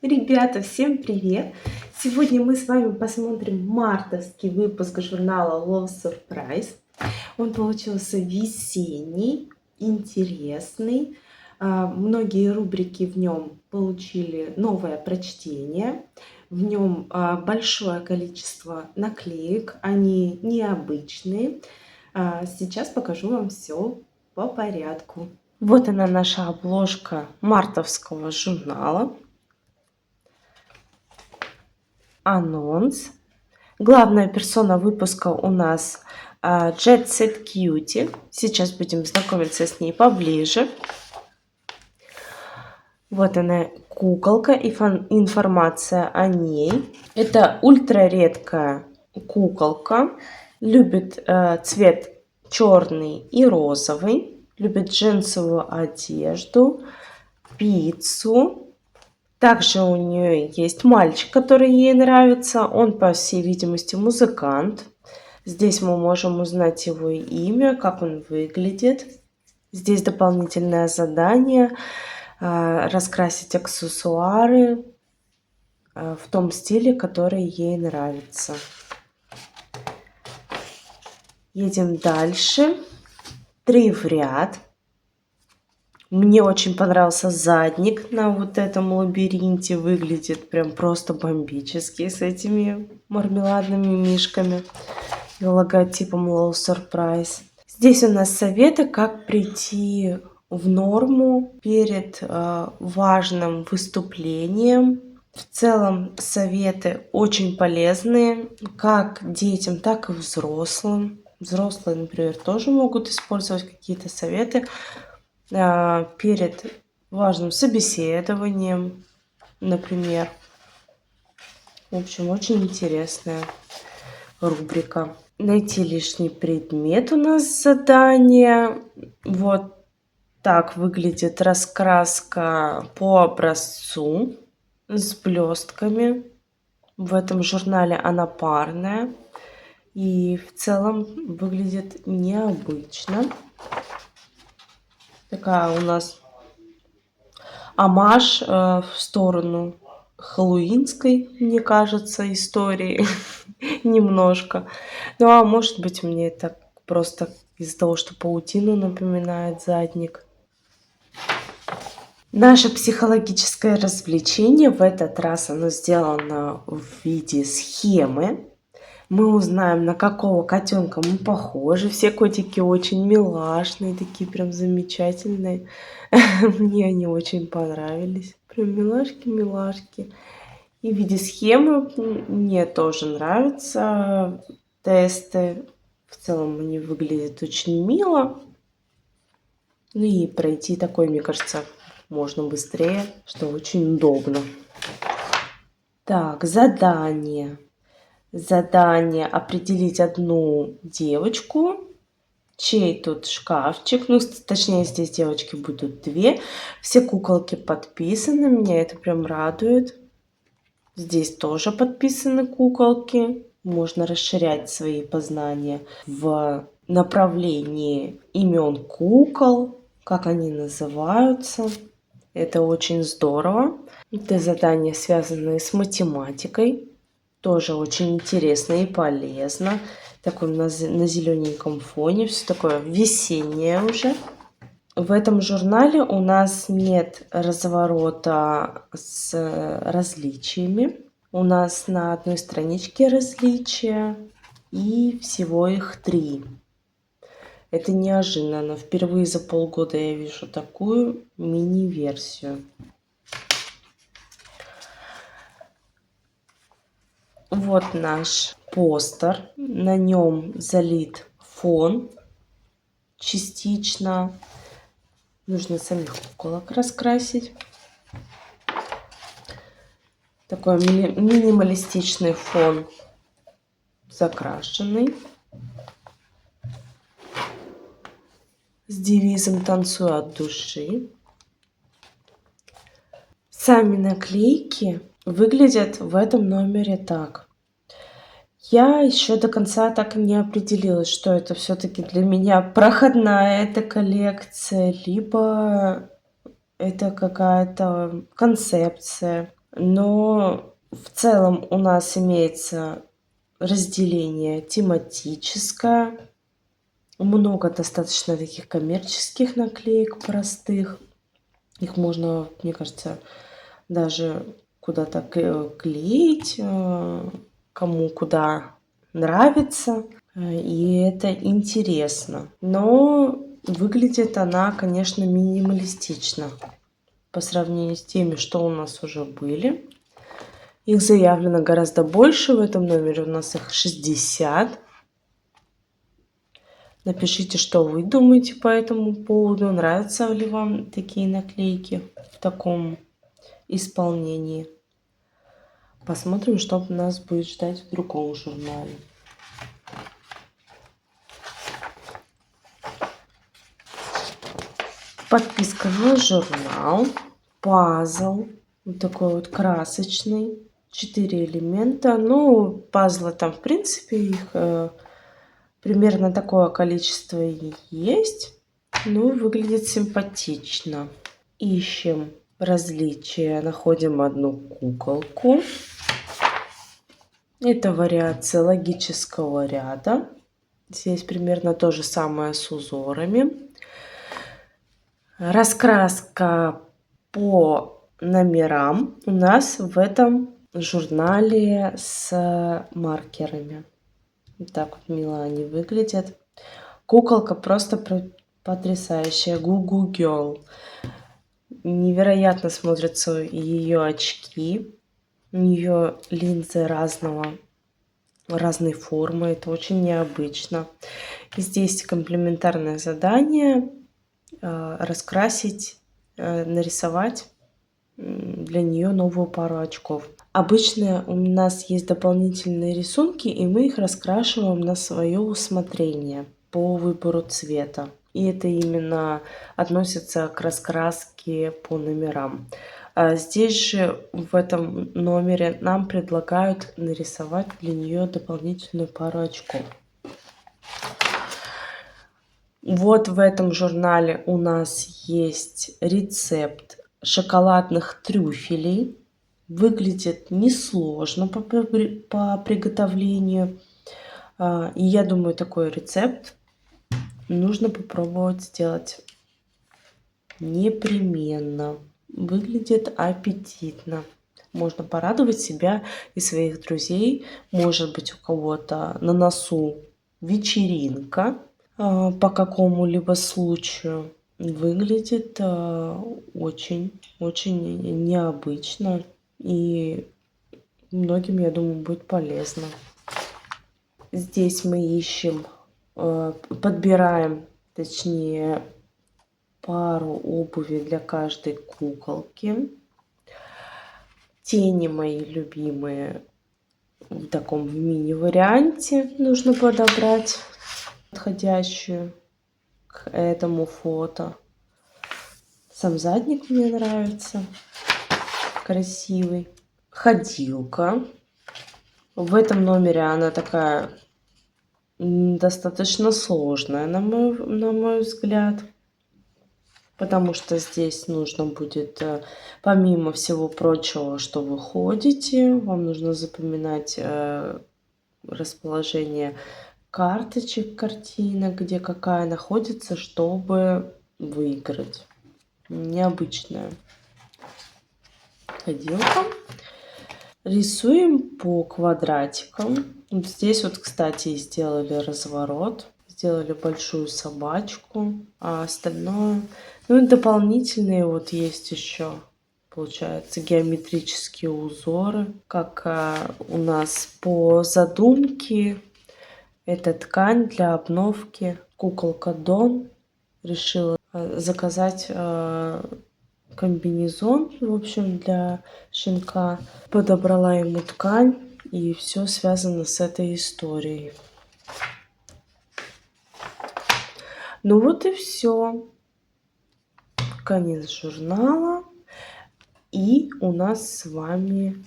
Ребята, всем привет! Сегодня мы с вами посмотрим мартовский выпуск журнала Love Surprise. Он получился весенний, интересный. Многие рубрики в нем получили новое прочтение. В нем большое количество наклеек, они необычные. Сейчас покажу вам все по порядку. Вот она, наша обложка мартовского журнала. Анонс. Главная персона выпуска у нас Jet Set Cutie. Сейчас будем знакомиться с ней поближе. Вот она, куколка и информация о ней. Это ультраредкая куколка. Любит цвет черный и розовый. Любит джинсовую одежду, пиццу. Также у нее есть мальчик, который ей нравится. Он, по всей видимости, музыкант. Здесь мы можем узнать его имя, как он выглядит. Здесь дополнительное задание раскрасить аксессуары в том стиле, который ей нравится. Едем дальше. 3 в ряд. Мне очень понравился задник на вот этом лабиринте. Выглядит прям просто бомбически с этими мармеладными мишками и логотипом Love Surprise. Здесь у нас советы, как прийти в норму перед важным выступлением. В целом советы очень полезные как детям, так и взрослым. Взрослые, например, тоже могут использовать какие-то советы перед важным собеседованием, например. В общем, очень интересная рубрика. Найти лишний предмет у нас задание. Вот так выглядит раскраска по образцу с блестками. В этом журнале она парная и в целом выглядит необычно. Такая у нас омаж в сторону хэллоуинской, мне кажется, истории немножко. Ну, а может быть, мне это просто из-за того, что паутину напоминает задник. Наше психологическое развлечение в этот раз оно сделано в виде схемы. Мы узнаем, на какого котенка мы похожи. Все котики очень милашные, такие прям замечательные. Мне они очень понравились. Прям милашки-милашки. И в виде схемы мне тоже нравятся тесты. В целом они выглядят очень мило. Ну и пройти такой, мне кажется, можно быстрее, что очень удобно. Так, задание. Задание определить одну девочку, чей тут шкафчик. Ну, точнее, здесь девочки будут 2. Все куколки подписаны, меня это прям радует. Здесь тоже подписаны куколки. Можно расширять свои познания в направлении имен кукол, как они называются. Это очень здорово. Это задания, связанные с математикой. Тоже очень интересно и полезно. Такой на зелененьком фоне. Все такое весеннее уже. В этом журнале у нас нет разворота с различиями. У нас на одной страничке различия. И всего их 3. Это неожиданно. Впервые за полгода я вижу такую мини-версию. Вот наш постер. На нем залит фон частично. Нужно самих куколок раскрасить. Такой минималистичный фон, закрашенный. С девизом «Танцуй от души». Сами наклейки выглядят в этом номере так. Я еще до конца так и не определилась, что это все-таки для меня проходная эта коллекция, либо это какая-то концепция. Но в целом у нас имеется разделение тематическое. Много достаточно таких коммерческих наклеек простых. Их можно, мне кажется, даже куда-то клеить, кому куда нравится. И это интересно. Но выглядит она, конечно, минималистично по сравнению с теми, что у нас уже были. Их заявлено гораздо больше. В этом номере у нас их 60. Напишите, что вы думаете по этому поводу. Нравятся ли вам такие наклейки в таком исполнении. Посмотрим, что нас будет ждать в другом журнале. Подписка на журнал. Пазл. Вот такой вот красочный. 4 элемента. Ну, пазлы там, в принципе, их примерно такое количество и есть. Ну, выглядит симпатично. Ищем различия. Находим одну куколку. Это вариация логического ряда. Здесь примерно то же самое с узорами. Раскраска по номерам у нас в этом журнале с маркерами. Вот так вот мило они выглядят. Куколка просто потрясающая. Гу-гу Girl. Невероятно смотрятся ее очки. У нее линзы разной формы. Это очень необычно. И здесь комплементарное задание раскрасить, нарисовать для нее новую пару очков. Обычно у нас есть дополнительные рисунки, и мы их раскрашиваем на свое усмотрение по выбору цвета. И это именно относится к раскраске по номерам. Здесь же в этом номере нам предлагают нарисовать для нее дополнительную пару очков. Вот в этом журнале у нас есть рецепт шоколадных трюфелей. Выглядит несложно по приготовлению. И я думаю, такой рецепт нужно попробовать сделать непременно. Выглядит аппетитно. Можно порадовать себя и своих друзей. Может быть, у кого-то на носу вечеринка по какому-либо случаю. Выглядит очень необычно. И многим, я думаю, будет полезно. Здесь мы ищем, подбираем, точнее, пару обуви для каждой куколки. Тени мои любимые в таком мини-варианте нужно подобрать подходящую к этому фото. Сам задник мне нравится, красивый. Ходилка. В этом номере она такая достаточно сложная, на мой взгляд. Потому что здесь нужно будет, помимо всего прочего, что вы ходите, вам нужно запоминать расположение карточек, картинок, где какая находится, чтобы выиграть. Необычная ходилка. Рисуем по квадратикам. Вот здесь вот, кстати, сделали разворот. Сделали большую собачку, а остальное... Ну и дополнительные вот есть еще, получается, геометрические узоры. Как у нас по задумке, это ткань для обновки. Куколка Дон решила заказать комбинезон, в общем, для щенка. Подобрала ему ткань, и все связано с этой историей. Ну вот и все. Конец журнала. И у нас с вами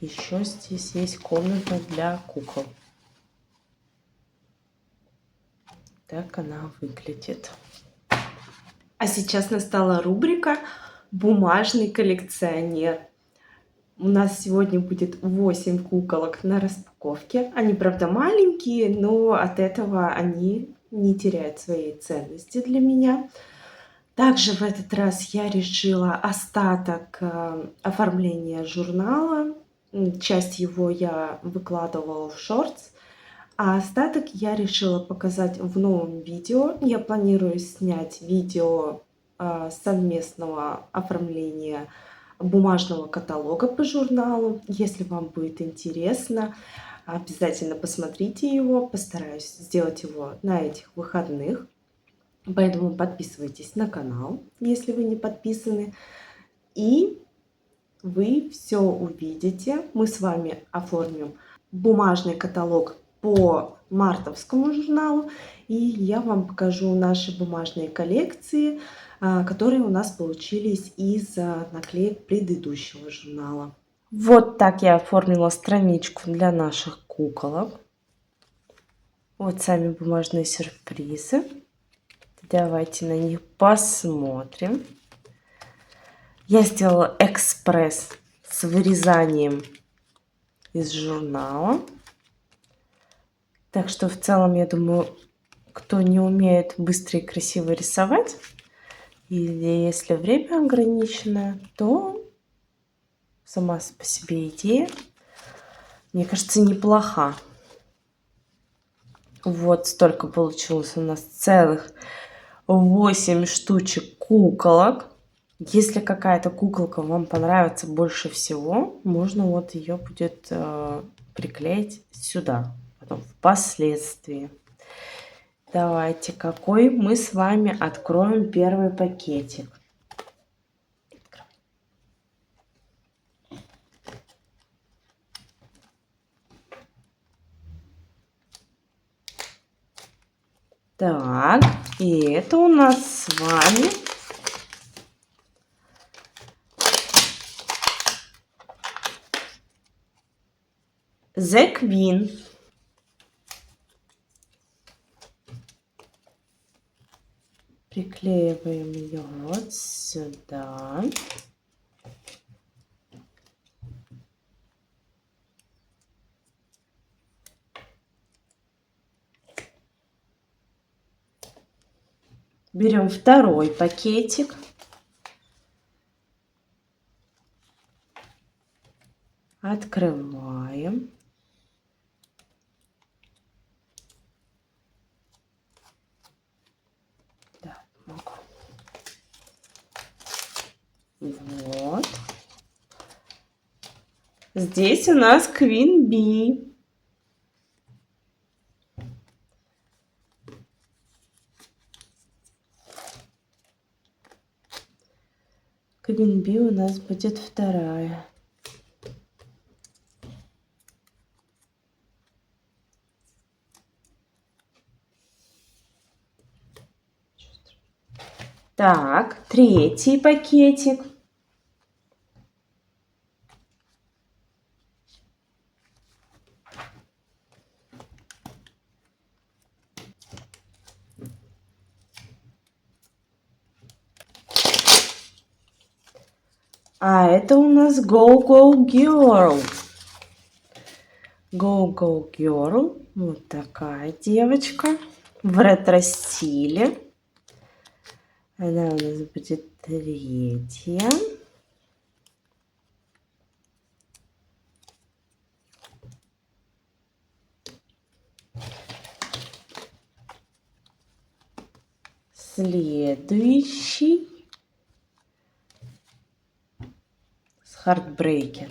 еще здесь есть комната для кукол. Так она выглядит. А сейчас настала рубрика «Бумажный коллекционер». У нас сегодня будет 8 куколок на распаковке. Они, правда, маленькие, но от этого они не теряют своей ценности для меня. Также в этот раз я решила остаток оформления журнала. Часть его я выкладывала в шортс, а остаток я решила показать в новом видео. Я планирую снять видео совместного оформления бумажного каталога по журналу. Если вам будет интересно, обязательно посмотрите его. Постараюсь сделать его на этих выходных. Поэтому подписывайтесь на канал, если вы не подписаны. И вы все увидите. Мы с вами оформим бумажный каталог по мартовскому журналу. И я вам покажу наши бумажные коллекции, которые у нас получились из наклеек предыдущего журнала. Вот так я оформила страничку для наших куколок. Вот сами бумажные сюрпризы. Давайте на них посмотрим. Я сделала экспресс с вырезанием из журнала. Так что в целом, я думаю, кто не умеет быстро и красиво рисовать, или если время ограничено, то сама по себе идея, мне кажется, неплоха. Вот столько получилось у нас, целых 8 штучек куколок. Если какая-то куколка вам понравится больше всего, можно вот ее будет приклеить сюда, потом впоследствии. Давайте, какой мы с вами откроем первый пакетик. Так, и это у нас с вами The Queen. Приклеиваем ее вот сюда. Берем второй пакетик. Открываем. Да, могу. Вот. Здесь у нас Queen Bee. Queen Bee у нас будет вторая. Так, третий пакетик. А это у нас Go Go Girl. Go Go Girl. Вот такая девочка в ретро-стиле. Она у нас будет третья. Следующий. Heartbreaker.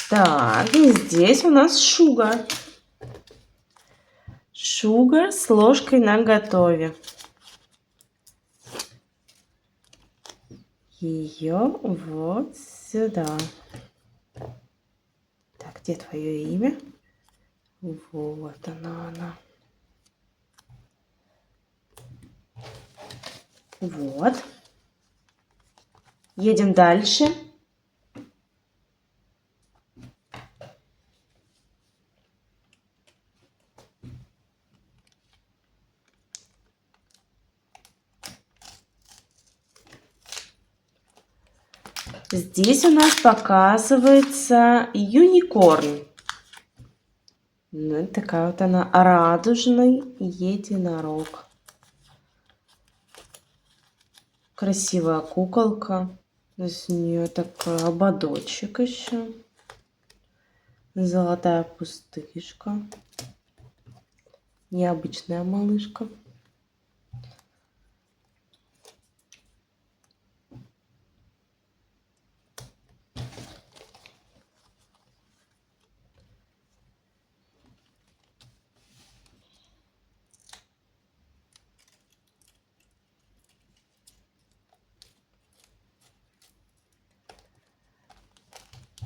Так, и здесь у нас Sugar. Sugar с ложкой наготове. Ее вот сюда. Так, где твое имя? Вот она. Вот. Едем дальше. Здесь у нас показывается юникорн. Ну, такая вот она, радужный единорог. Красивая куколка. То есть у нее такой ободочек еще. Золотая пустышка. Необычная малышка.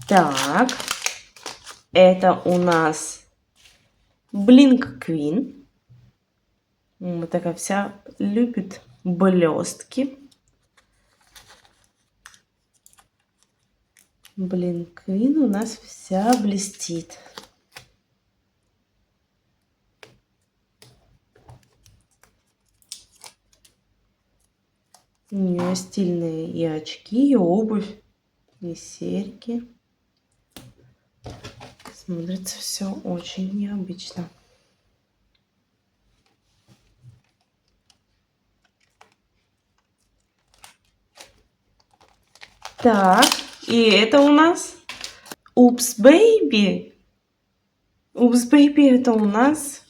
Так, это у нас Blink Queen. Вот такая вся любит блестки. Blink Queen у нас вся блестит. У нее стильные и очки, и обувь, и серьги. Смотрится все очень необычно. Так, и это у нас Упс Бэйби. Упс Бэйби это у нас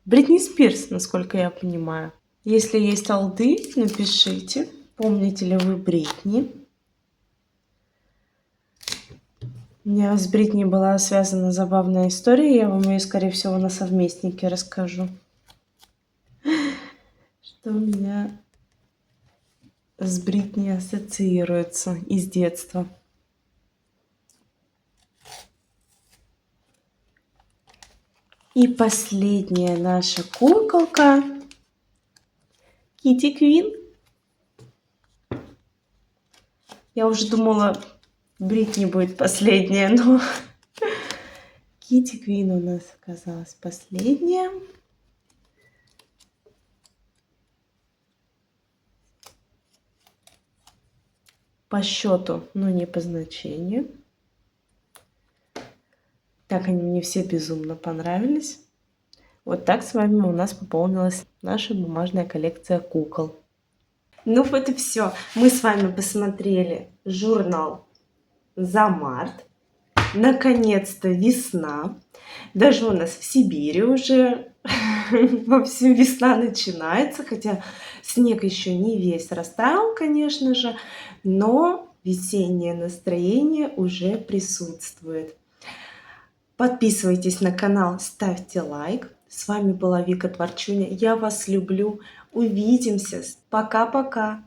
Бритни Спирс, насколько я понимаю. Если есть алды, напишите, помните ли вы Бритни. У меня с Бритни была связана забавная история, я вам ее, скорее всего, на совместнике расскажу. Что у меня с Бритни ассоциируется из детства. И последняя наша куколка Китти Квин. Я уже думала, Бритни будет последняя, но Китти Квин у нас оказалась последняя. По счету, но не по значению. Так они мне все безумно понравились. Вот так с вами у нас пополнилась наша бумажная коллекция кукол. Ну вот и все. Мы с вами посмотрели журнал за март. Наконец-то весна. Даже у нас в Сибири уже вовсю весна начинается. Хотя снег еще не весь растаял, конечно же. Но весеннее настроение уже присутствует. Подписывайтесь на канал, ставьте лайк. С вами была Вика Творчуня. Я вас люблю. Увидимся. Пока-пока.